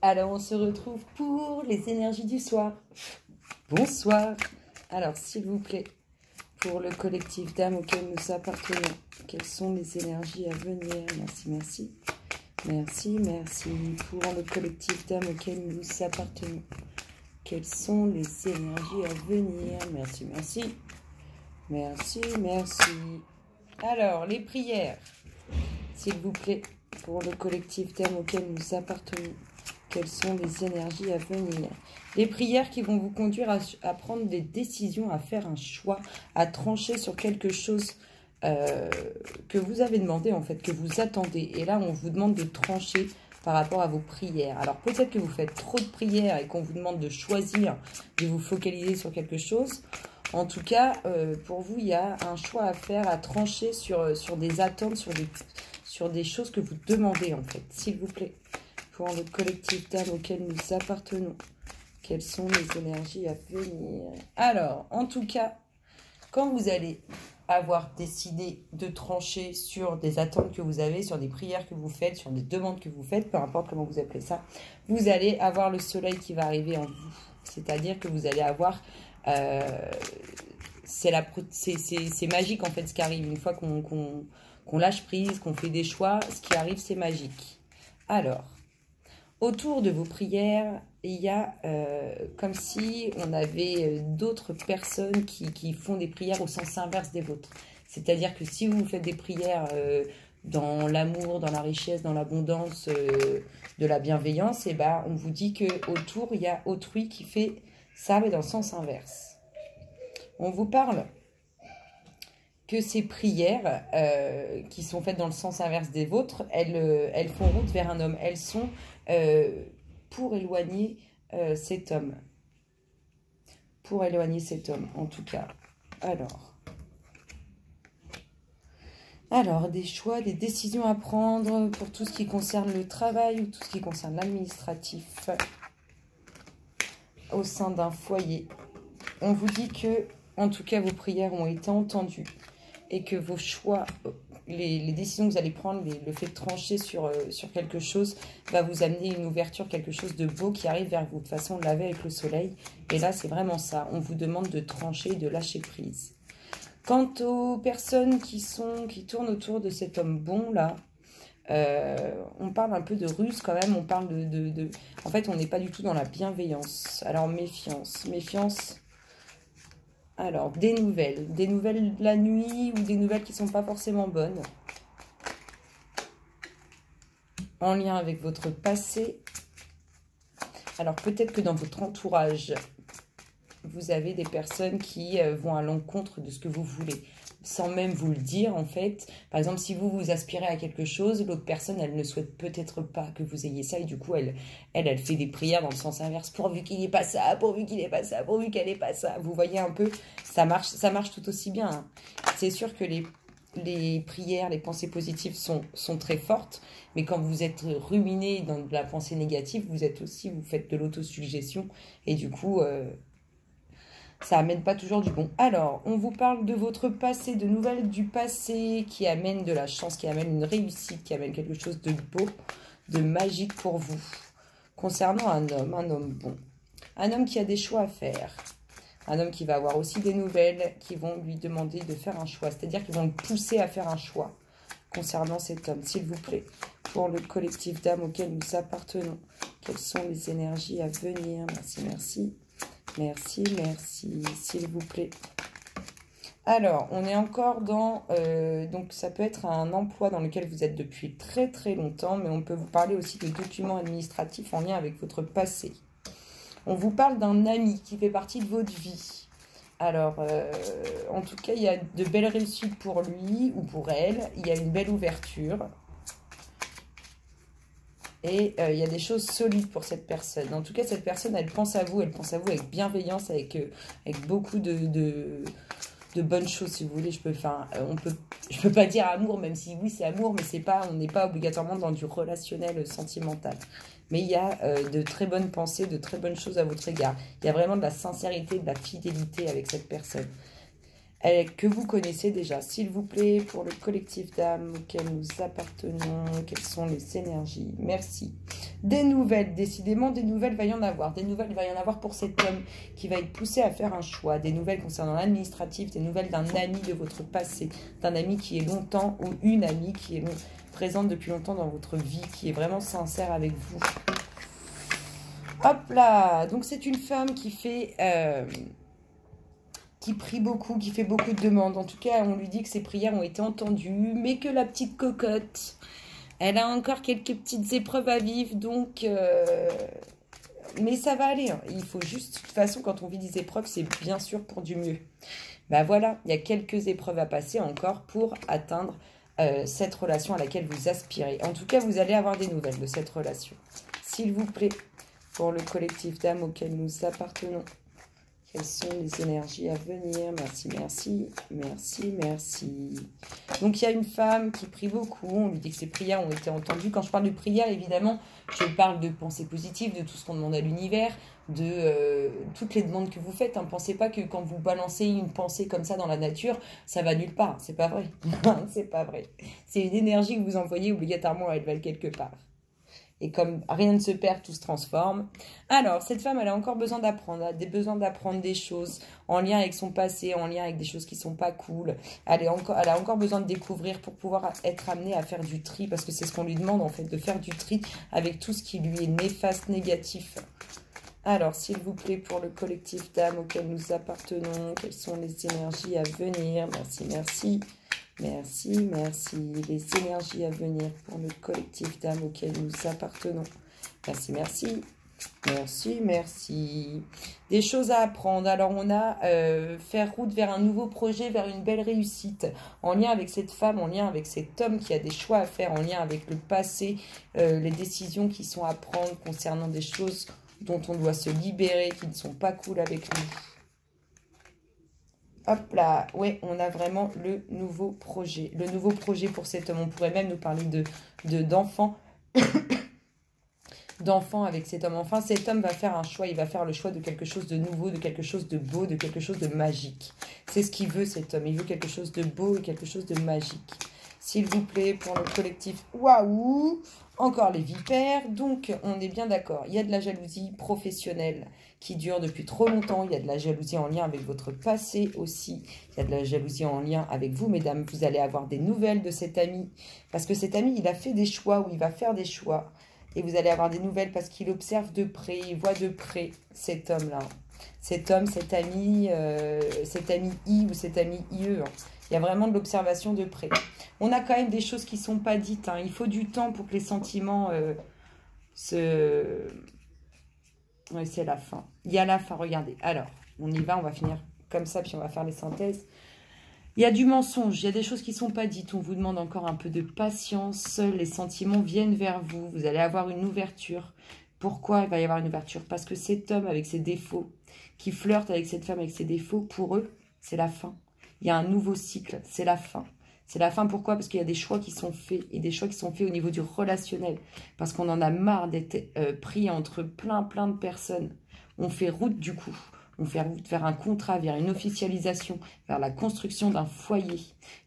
Alors, on se retrouve pour les énergies du soir. Bonsoir. Alors, s'il vous plaît, pour le collectif d'âmes auquel nous appartenons, quelles sont les énergies à venir? Merci, merci. Merci, merci. Pour le collectif d'âmes auquel nous appartenons, quelles sont les énergies à venir? Merci, merci. Merci, merci. Alors, les prières, s'il vous plaît, pour le collectif d'âmes auquel nous appartenons. Quelles sont les énergies à venir? Les prières qui vont vous conduire à prendre des décisions, à faire un choix, à trancher sur quelque chose que vous avez demandé, en fait, que vous attendez. Et là, on vous demande de trancher par rapport à vos prières. Alors, peut-être que vous faites trop de prières et qu'on vous demande de choisir, de vous focaliser sur quelque chose. En tout cas, pour vous, il y a un choix à faire, à trancher sur des attentes, sur des choses que vous demandez, en fait, s'il vous plaît. Pour le collectif d'âmes auquel nous appartenons, quelles sont les énergies à venir? Alors, en tout cas, quand vous allez avoir décidé de trancher sur des attentes que vous avez, sur des prières que vous faites, sur des demandes que vous faites, peu importe comment vous appelez ça, vous allez avoir le soleil qui va arriver en vous. C'est-à-dire que vous allez avoir... c'est magique en fait ce qui arrive. Une fois qu'on lâche prise, qu'on fait des choix, ce qui arrive c'est magique. Alors... autour de vos prières, il y a comme si on avait d'autres personnes qui font des prières au sens inverse des vôtres. C'est-à-dire que si vous faites des prières dans l'amour, dans la richesse, dans l'abondance, de la bienveillance, et ben, on vous dit qu'autour, il y a autrui qui fait ça, mais dans le sens inverse. On vous parle que ces prières qui sont faites dans le sens inverse des vôtres, elles font route vers un homme. Elles sont pour éloigner cet homme. Pour éloigner cet homme, en tout cas. Alors, des choix, des décisions à prendre pour tout ce qui concerne le travail ou tout ce qui concerne l'administratif au sein d'un foyer. On vous dit que, en tout cas, vos prières ont été entendues et que vos choix, les décisions que vous allez prendre, le fait de trancher sur quelque chose va vous amener une ouverture, quelque chose de beau qui arrive vers vous. De toute façon, on l'avait avec le soleil. Et là, c'est vraiment ça. On vous demande de trancher, de lâcher prise. Quant aux personnes qui tournent autour de cet homme bon, là, on parle un peu de ruse quand même. On parle en fait, on n'est pas du tout dans la bienveillance. Alors, méfiance. Méfiance... Alors, des nouvelles de la nuit ou des nouvelles qui ne sont pas forcément bonnes. En lien avec votre passé. Alors, peut-être que dans votre entourage, vous avez des personnes qui vont à l'encontre de ce que vous voulez. Sans même vous le dire, en fait. Par exemple, si vous aspirez à quelque chose, l'autre personne, elle ne souhaite peut-être pas que vous ayez ça. Et du coup, elle fait des prières dans le sens inverse. Pourvu qu'il n'ait pas ça, pourvu qu'il n'ait pas ça, pourvu qu'elle n'ait pas ça. Vous voyez un peu, ça marche tout aussi bien. Hein. C'est sûr que les prières, les pensées positives sont très fortes. Mais quand vous êtes ruminé dans de la pensée négative, vous faites de l'autosuggestion. Et du coup... ça amène pas toujours du bon. Alors, on vous parle de votre passé, de nouvelles du passé qui amènent de la chance, qui amènent une réussite, qui amènent quelque chose de beau, de magique pour vous. Concernant un homme bon. Un homme qui a des choix à faire. Un homme qui va avoir aussi des nouvelles qui vont lui demander de faire un choix. C'est-à-dire qu'ils vont le pousser à faire un choix concernant cet homme, s'il vous plaît. Pour le collectif d'âmes auquel nous appartenons. Quelles sont les énergies à venir? Merci, merci. Merci, merci, s'il vous plaît. Alors, on est encore dans... donc, ça peut être un emploi dans lequel vous êtes depuis très très longtemps, mais on peut vous parler aussi de documents administratifs en lien avec votre passé. On vous parle d'un ami qui fait partie de votre vie. Alors, en tout cas, il y a de belles réussites pour lui ou pour elle. Il y a une belle ouverture. Et il y a des choses solides pour cette personne. En tout cas, cette personne, elle pense à vous avec bienveillance, avec beaucoup de bonnes choses, si vous voulez. Je peux pas dire amour, même si oui, c'est amour, mais on n'est pas obligatoirement dans du relationnel sentimental. Mais il y a de très bonnes pensées, de très bonnes choses à votre égard. Il y a vraiment de la sincérité, de la fidélité avec cette personne. que vous connaissez déjà. S'il vous plaît, pour le collectif d'âmes auquel nous appartenons, quelles sont les énergies? Merci. Des nouvelles, décidément, des nouvelles, va y en avoir. Des nouvelles, il va y en avoir pour cet homme qui va être poussé à faire un choix. Des nouvelles concernant l'administratif, des nouvelles d'un ami de votre passé, d'un ami qui est longtemps, ou une amie qui est présente depuis longtemps dans votre vie, qui est vraiment sincère avec vous. Hop là, donc c'est une femme qui fait... qui prie beaucoup, qui fait beaucoup de demandes. En tout cas, on lui dit que ses prières ont été entendues, mais que la petite cocotte, elle a encore quelques petites épreuves à vivre, donc... mais ça va aller. Hein. Il faut juste, de toute façon, quand on vit des épreuves, c'est bien sûr pour du mieux. Ben voilà, il y a quelques épreuves à passer encore pour atteindre cette relation à laquelle vous aspirez. En tout cas, vous allez avoir des nouvelles de cette relation. S'il vous plaît, pour le collectif d'âmes auquel nous appartenons. Quelles sont les énergies à venir? Merci, merci, merci, merci. Donc, il y a une femme qui prie beaucoup. On lui dit que ses prières ont été entendues. Quand je parle de prières, évidemment, je parle de pensées positives, de tout ce qu'on demande à l'univers, de toutes les demandes que vous faites. Ne pensez pas que quand vous balancez une pensée comme ça dans la nature, ça va nulle part. C'est pas vrai. C'est pas vrai. C'est une énergie que vous envoyez obligatoirement, elle va quelque part. Et comme rien ne se perd, tout se transforme. Alors, cette femme, elle a encore besoin d'apprendre. Elle a besoin d'apprendre des choses en lien avec son passé, en lien avec des choses qui sont pas cool. Elle a encore besoin de découvrir pour pouvoir être amenée à faire du tri. Parce que c'est ce qu'on lui demande, en fait, de faire du tri avec tout ce qui lui est néfaste, négatif. Alors, s'il vous plaît, pour le collectif d'âmes auquel nous appartenons, quelles sont les énergies à venir? Merci, merci. Merci, merci. Les énergies à venir pour le collectif d'âmes auquel nous appartenons. Merci, merci. Merci, merci. Des choses à apprendre. Alors, on a faire route vers un nouveau projet, vers une belle réussite. En lien avec cette femme, en lien avec cet homme qui a des choix à faire, en lien avec le passé, les décisions qui sont à prendre concernant des choses dont on doit se libérer, qui ne sont pas cool avec nous. Hop là, ouais, on a vraiment le nouveau projet. Le nouveau projet pour cet homme. On pourrait même nous parler d'enfants. D'enfants avec cet homme. Enfin, cet homme va faire un choix. Il va faire le choix de quelque chose de nouveau, de quelque chose de beau, de quelque chose de magique. C'est ce qu'il veut, cet homme. Il veut quelque chose de beau et quelque chose de magique. S'il vous plaît, pour le collectif. Waouh! Encore les vipères. Donc, on est bien d'accord. Il y a de la jalousie professionnelle qui dure depuis trop longtemps. Il y a de la jalousie en lien avec votre passé aussi. Il y a de la jalousie en lien avec vous, mesdames. Vous allez avoir des nouvelles de cet ami. Parce que cet ami, il a fait des choix ou il va faire des choix. Et vous allez avoir des nouvelles parce qu'il observe de près, il voit de près cet homme-là. Cet homme, cet ami I ou cet ami IE. Hein. Il y a vraiment de l'observation de près. On a quand même des choses qui ne sont pas dites. Hein. Il faut du temps pour que les sentiments se... Oui, c'est la fin. Il y a la fin, regardez. Alors, on y va, on va finir comme ça, puis on va faire les synthèses. Il y a du mensonge, il y a des choses qui ne sont pas dites. On vous demande encore un peu de patience. Les sentiments viennent vers vous. Vous allez avoir une ouverture. Pourquoi il va y avoir une ouverture? Parce que cet homme avec ses défauts, qui flirte avec cette femme avec ses défauts, pour eux, c'est la fin. Il y a un nouveau cycle, c'est la fin. C'est la fin, pourquoi? Parce qu'il y a des choix qui sont faits, et des choix qui sont faits au niveau du relationnel. Parce qu'on en a marre d'être pris entre plein de personnes. On fait route du coup. On fait route vers un contrat, vers une officialisation, vers la construction d'un foyer.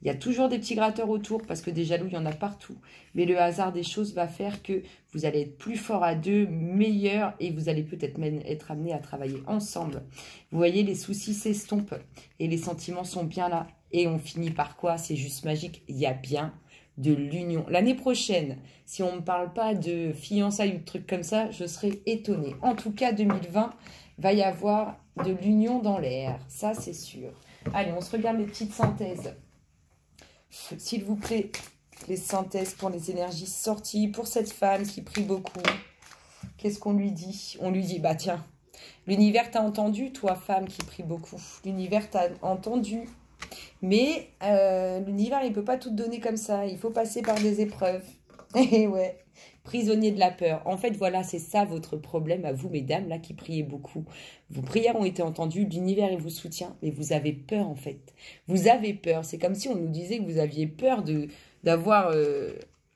Il y a toujours des petits gratteurs autour, parce que des jaloux, il y en a partout. Mais le hasard des choses va faire que vous allez être plus fort à deux, meilleur, et vous allez peut-être même être amenés à travailler ensemble. Vous voyez, les soucis s'estompent, et les sentiments sont bien là. Et on finit par quoi? C'est juste magique. Il y a bien de l'union. L'année prochaine, si on ne me parle pas de fiançailles ou de trucs comme ça, je serai étonnée. En tout cas, 2020, va y avoir de l'union dans l'air. Ça, c'est sûr. Allez, on se regarde les petites synthèses. S'il vous plaît, les synthèses pour les énergies sorties. Pour cette femme qui prie beaucoup, qu'est-ce qu'on lui dit? On lui dit, bah tiens, l'univers t'a entendu, toi, femme qui prie beaucoup. L'univers t'a entendu. Mais l'univers, il ne peut pas tout donner comme ça. Il faut passer par des épreuves. Et ouais, prisonnier de la peur. En fait, voilà, c'est ça votre problème à vous, mesdames, là, qui priez beaucoup. Vos prières ont été entendues, l'univers, il vous soutient, mais vous avez peur, en fait. Vous avez peur. C'est comme si on nous disait que vous aviez peur d'avoir...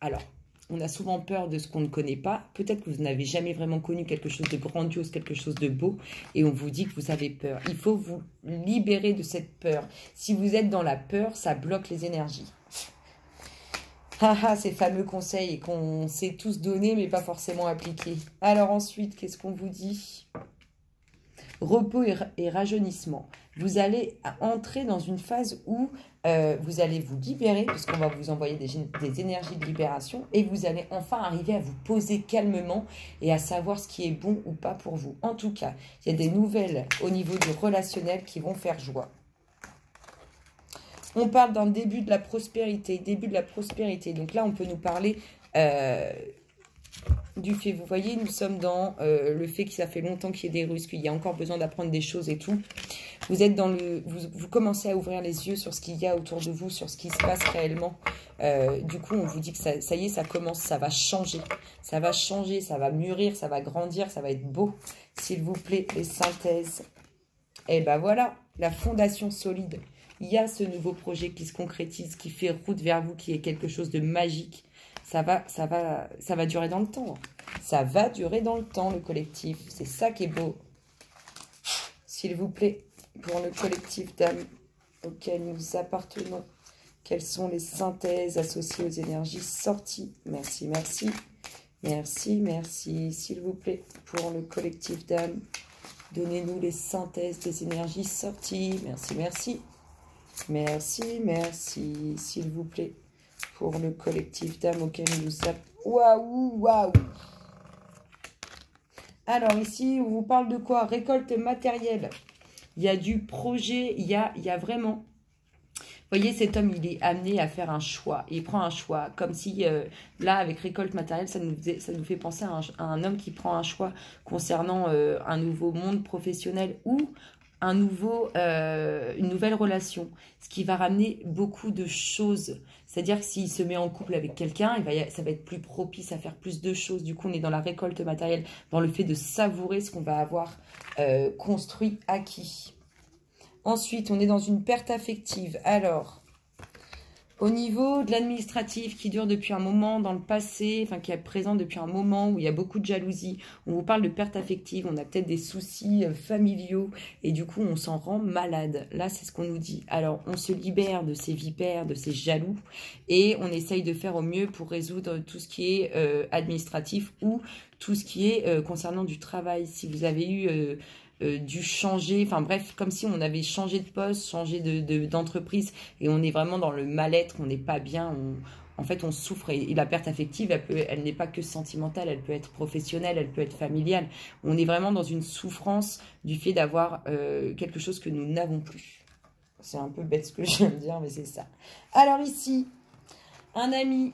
Alors, On a souvent peur de ce qu'on ne connaît pas. Peut-être que vous n'avez jamais vraiment connu quelque chose de grandiose, quelque chose de beau. Et on vous dit que vous avez peur. Il faut vous libérer de cette peur. Si vous êtes dans la peur, ça bloque les énergies. Ces fameux conseils qu'on s'est tous donnés, mais pas forcément appliqués. Alors ensuite, qu'est-ce qu'on vous dit? Repos et rajeunissement. Vous allez entrer dans une phase où vous allez vous libérer, puisqu'on va vous envoyer des énergies de libération, et vous allez enfin arriver à vous poser calmement et à savoir ce qui est bon ou pas pour vous. En tout cas, il y a des nouvelles au niveau du relationnel qui vont faire joie. On parle d'un début de la prospérité, Donc là, on peut nous parler du fait, vous voyez, nous sommes dans le fait que ça fait longtemps qu'il y ait des Russes, qu'il y a encore besoin d'apprendre des choses et tout. Vous êtes dans le, vous commencez à ouvrir les yeux sur ce qu'il y a autour de vous, sur ce qui se passe réellement. Du coup, on vous dit que ça y est, ça commence, ça va changer. Ça va changer, ça va mûrir, ça va grandir, ça va être beau. S'il vous plaît, les synthèses. Et ben voilà, la fondation solide. Il y a ce nouveau projet qui se concrétise, qui fait route vers vous, qui est quelque chose de magique. Ça va durer dans le temps. Ça va durer dans le temps, le collectif. C'est ça qui est beau. S'il vous plaît, pour le collectif d'âmes auquel nous appartenons, quelles sont les synthèses associées aux énergies sorties? Merci, merci. Merci, merci. S'il vous plaît, pour le collectif d'âmes, donnez-nous les synthèses des énergies sorties. Merci, merci. Merci, merci. S'il vous plaît, pour le collectif d'âmes auquel nous appartenons. Waouh, waouh. Alors ici, on vous parle de quoi? Récolte matérielle. Il y a du projet, il y a vraiment... Vous voyez, cet homme, il est amené à faire un choix. Il prend un choix. Comme si, là, avec récolte matérielle, ça nous fait penser à un homme qui prend un choix concernant un nouveau monde professionnel ou une nouvelle relation. Ce qui va ramener beaucoup de choses. C'est-à-dire que s'il se met en couple avec quelqu'un, ça va être plus propice à faire plus de choses. Du coup, on est dans la récolte matérielle, dans le fait de savourer ce qu'on va avoir construit, acquis. Ensuite, on est dans une perte affective. Alors, au niveau de l'administratif qui dure depuis un moment dans le passé, enfin qui est présent depuis un moment où il y a beaucoup de jalousie, on vous parle de perte affective, on a peut-être des soucis familiaux et du coup on s'en rend malade. Là, c'est ce qu'on nous dit. Alors, on se libère de ces vipères, de ces jaloux et on essaye de faire au mieux pour résoudre tout ce qui est administratif ou tout ce qui est concernant du travail. Si vous avez eu... dû changer, enfin bref, comme si on avait changé de poste, changé d'entreprise, et on est vraiment dans le mal-être, on n'est pas bien, en fait on souffre, et la perte affective, elle n'est pas que sentimentale, elle peut être professionnelle, elle peut être familiale, on est vraiment dans une souffrance du fait d'avoir quelque chose que nous n'avons plus. C'est un peu bête ce que je viens de dire, mais c'est ça. Alors ici, un ami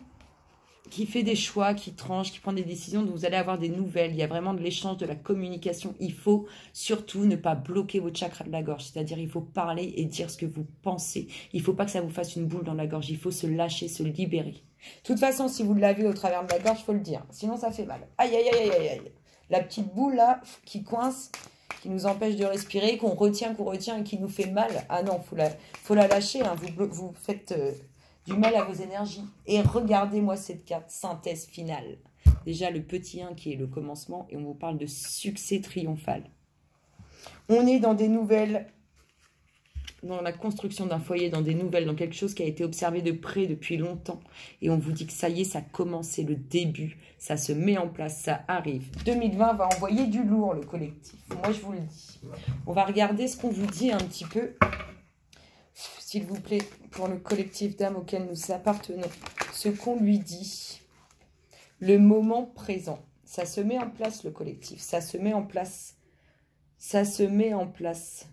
qui fait des choix, qui tranche, qui prend des décisions, dont vous allez avoir des nouvelles. Il y a vraiment de l'échange, de la communication. Il faut surtout ne pas bloquer votre chakra de la gorge. C'est-à-dire, il faut parler et dire ce que vous pensez. Il ne faut pas que ça vous fasse une boule dans la gorge. Il faut se lâcher, se libérer. De toute façon, si vous l'avez au travers de la gorge, il faut le dire. Sinon, ça fait mal. Aïe, aïe, aïe, aïe, aïe. La petite boule, là, qui coince, qui nous empêche de respirer, qu'on retient et qui nous fait mal. Ah non, faut la lâcher. Hein. Vous faites... du mal à vos énergies. Et regardez-moi cette carte, synthèse finale. Déjà, le petit 1 qui est le commencement, et on vous parle de succès triomphal. On est dans des nouvelles, dans la construction d'un foyer, dans des nouvelles, dans quelque chose qui a été observé de près depuis longtemps. Et on vous dit que ça y est, ça commence, c'est le début. Ça se met en place, ça arrive. 2020 va envoyer du lourd, le collectif. Moi, je vous le dis. On va regarder ce qu'on vous dit un petit peu. S'il vous plaît, pour le collectif d'âmes auquel nous appartenons, ce qu'on lui dit, le moment présent, ça se met en place, le collectif, ça se met en place, ça se met en place.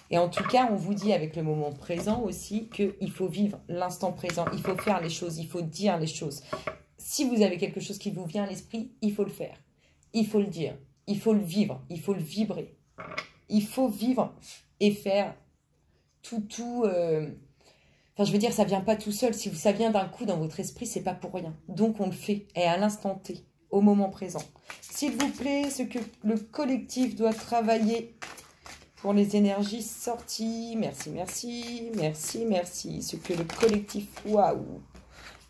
Et en tout cas, on vous dit avec le moment présent aussi qu'il faut vivre l'instant présent, il faut faire les choses, il faut dire les choses. Si vous avez quelque chose qui vous vient à l'esprit, il faut le faire, il faut le dire, il faut le vivre, il faut le vibrer. Il faut vivre et faire enfin, je veux dire, ça vient pas tout seul. Si ça vient d'un coup dans votre esprit, c'est pas pour rien. Donc, on le fait. Et à l'instant T, au moment présent. S'il vous plaît, ce que le collectif doit travailler pour les énergies sorties. Merci, merci, merci, merci. Ce que le collectif... Waouh!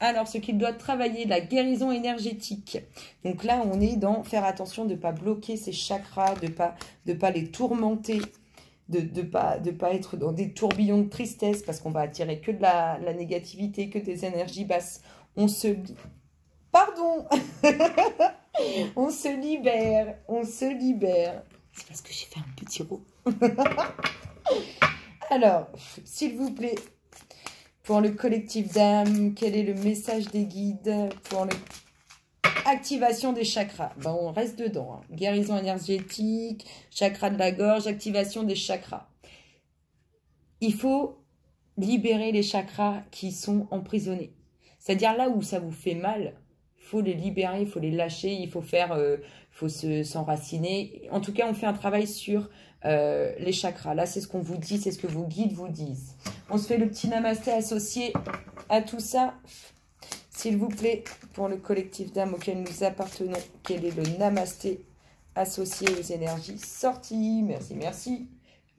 Alors, ce qu'il doit travailler, la guérison énergétique. Donc là, on est dans faire attention de ne pas bloquer ses chakras, de pas les tourmenter, de pas être dans des tourbillons de tristesse parce qu'on va attirer que de la négativité, que des énergies basses. On se... Pardon. On se libère, on se libère. C'est parce que j'ai fait un petit rot. Alors, s'il vous plaît, pour le collectif d'âme, quel est le message des guides pour l'activation des chakras? Ben, on reste dedans. Hein. Guérison énergétique, chakra de la gorge, activation des chakras. Il faut libérer les chakras qui sont emprisonnés. C'est-à-dire là où ça vous fait mal, il faut les libérer, il faut les lâcher, il faut s'enraciner. En tout cas, on fait un travail sur les chakras. Là, c'est ce qu'on vous dit, c'est ce que vos guides vous disent. On se fait le petit namasté associé à tout ça. S'il vous plaît, pour le collectif d'âme auquel nous appartenons, quel est le namasté associé aux énergies sorties? Merci, merci.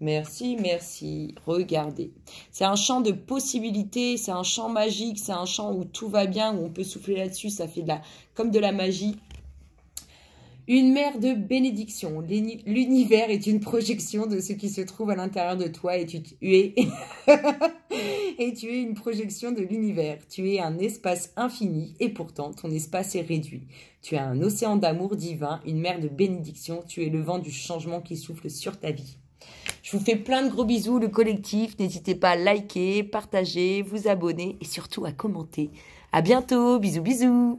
Merci, merci. Regardez. C'est un champ de possibilités, c'est un champ magique, c'est un champ où tout va bien, où on peut souffler là-dessus, ça fait comme de la magie. Une mer de bénédiction. L'univers est une projection de ce qui se trouve à l'intérieur de toi et tu es une projection de l'univers. Tu es un espace infini et pourtant ton espace est réduit. Tu es un océan d'amour divin, une mer de bénédiction. Tu es le vent du changement qui souffle sur ta vie. Je vous fais plein de gros bisous, le collectif. N'hésitez pas à liker, partager, vous abonner et surtout à commenter. À bientôt. Bisous, bisous.